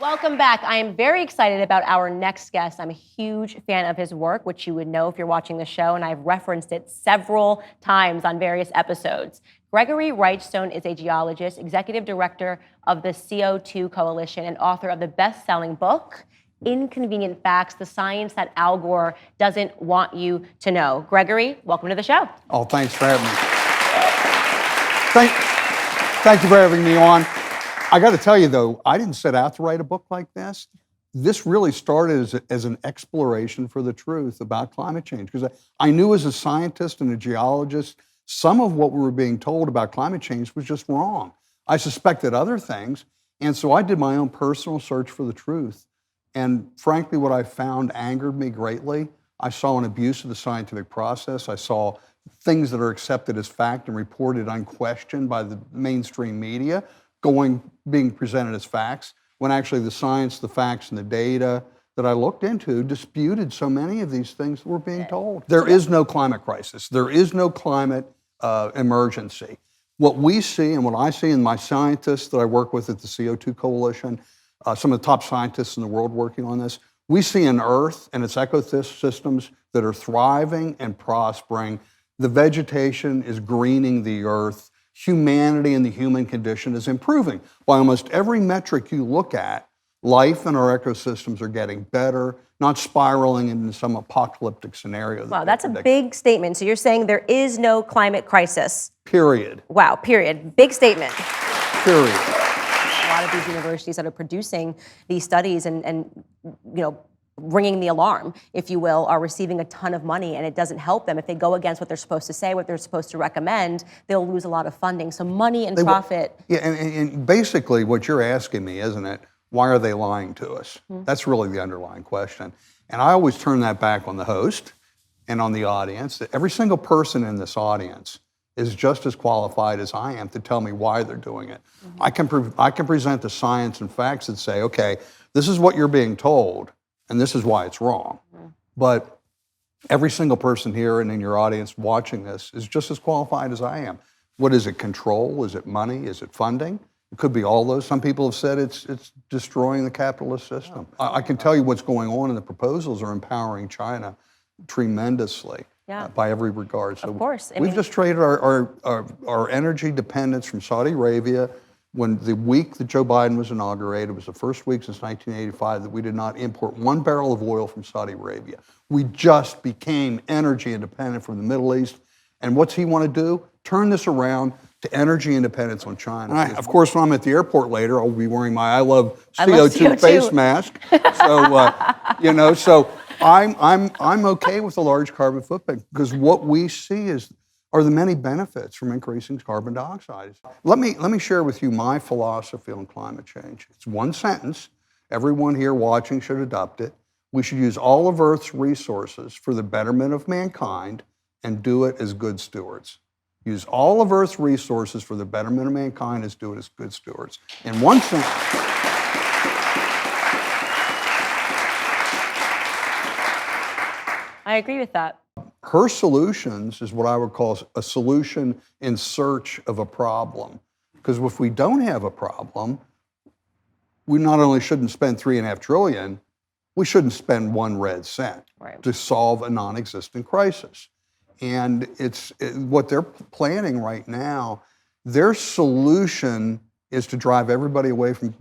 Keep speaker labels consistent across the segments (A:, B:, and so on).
A: Welcome back. I am very excited about our next guest. I'm a huge fan of his work, which you would know if you're watching the show, and I've referenced it several times on various episodes. Gregory Wrightstone is a geologist, executive director of the CO2 Coalition, and author of the best-selling book, Inconvenient Facts, the science that Al Gore doesn't want you to know. Gregory, welcome to the show.
B: Oh, thanks for having me. Thank you for having me on. I got to tell you, though, I didn't set out to write a book like this. This really started as an exploration for the truth about climate change, because I knew as a scientist and a geologist, some of what we were being told about climate change was just wrong. I suspected other things, and so I did my own personal search for the truth. And frankly, what I found angered me greatly. I saw an abuse of the scientific process. I saw things that are accepted as fact and reported unquestioned by the mainstream media being presented as facts, when actually the science, the facts, and the data that I looked into disputed so many of these things that were being told. There is no climate crisis. There is no climate emergency. What we see and what I see in my scientists that I work with at the CO2 Coalition, some of the top scientists in the world working on this, we see an Earth and its ecosystems that are thriving and prospering. The vegetation is greening the Earth. Humanity and the human condition is improving. By almost every metric you look at, life and our ecosystems are getting better, not spiraling into some apocalyptic scenario.
A: Wow, that's a big statement. So you're saying there is no climate crisis?
B: Period.
A: Wow, period. Big statement.
B: Period.
A: A lot of these universities that are producing these studies and ringing the alarm, if you will, are receiving a ton of money, and it doesn't help them. If they go against what they're supposed to say, what they're supposed to recommend, they'll lose a lot of funding. So money and profit.
B: Yeah, and basically what you're asking me, isn't it? Why are they lying to us? That's really the underlying question. And I always turn that back on the host and on the audience, that every single person in this audience is just as qualified as I am to tell me why they're doing it. I can present the science and facts that say, okay, this is what you're being told, and this is why it's wrong. But every single person here and in your audience watching this is just as qualified as I am. What is it? Control? Is it money? Is it funding? It could be all those. Some people have said it's destroying the capitalist system. I can tell you what's going on, and the proposals are empowering China tremendously by every regard. So
A: of course.
B: We've just traded our energy dependence from Saudi Arabia. When the week that Joe Biden was inaugurated, it was the first week since 1985 that we did not import one barrel of oil from Saudi Arabia. We just became energy independent from the Middle East. And what's he want to do? Turn this around to energy independence on China. Of course, when I'm at the airport later, I'll be wearing my I love CO2 face mask. So, so I'm okay with a large carbon footprint, because what we see are the many benefits from increasing carbon dioxide. Let me share with you my philosophy on climate change. It's one sentence. Everyone here watching should adopt it. We should use all of Earth's resources for the betterment of mankind and do it as good stewards. Use all of Earth's resources for the betterment of mankind and do it as good stewards. In one sentence.
A: I agree with that.
B: Her solutions is what I would call a solution in search of a problem. Because if we don't have a problem, we not only shouldn't spend $3.5 trillion, we shouldn't spend 1 red cent to solve a non-existent crisis. And what they're planning right now, their solution is to drive everybody away from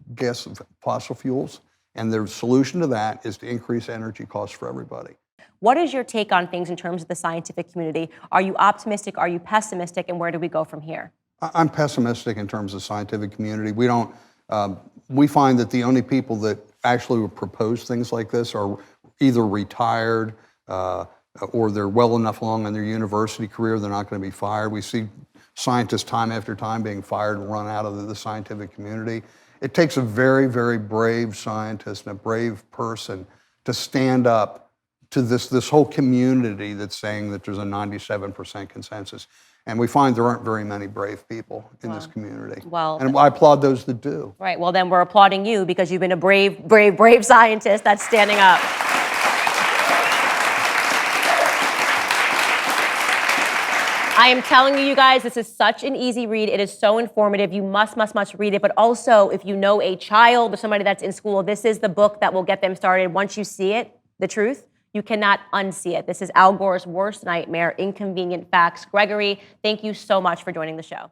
B: fossil fuels. And their solution to that is to increase energy costs for everybody.
A: What is your take on things in terms of the scientific community? Are you optimistic? Are you pessimistic? And where do we go from here?
B: I'm pessimistic in terms of the scientific community. We find that the only people that actually would propose things like this are either retired or they're well enough along in their university career, they're not going to be fired. We see scientists time after time being fired and run out of the scientific community. It takes a very, very brave scientist and a brave person to stand up to this whole community that's saying that there's a 97% consensus. And we find there aren't very many brave people in this community.
A: Well,
B: and I applaud those that do.
A: Right, well then we're applauding you because you've been a brave, brave, brave scientist that's standing up. I am telling you guys, this is such an easy read. It is so informative. You must read it. But also, if you know a child or somebody that's in school, this is the book that will get them started. Once you see it, the truth, you cannot unsee it. This is Al Gore's worst nightmare, Inconvenient Facts. Gregory, thank you so much for joining the show.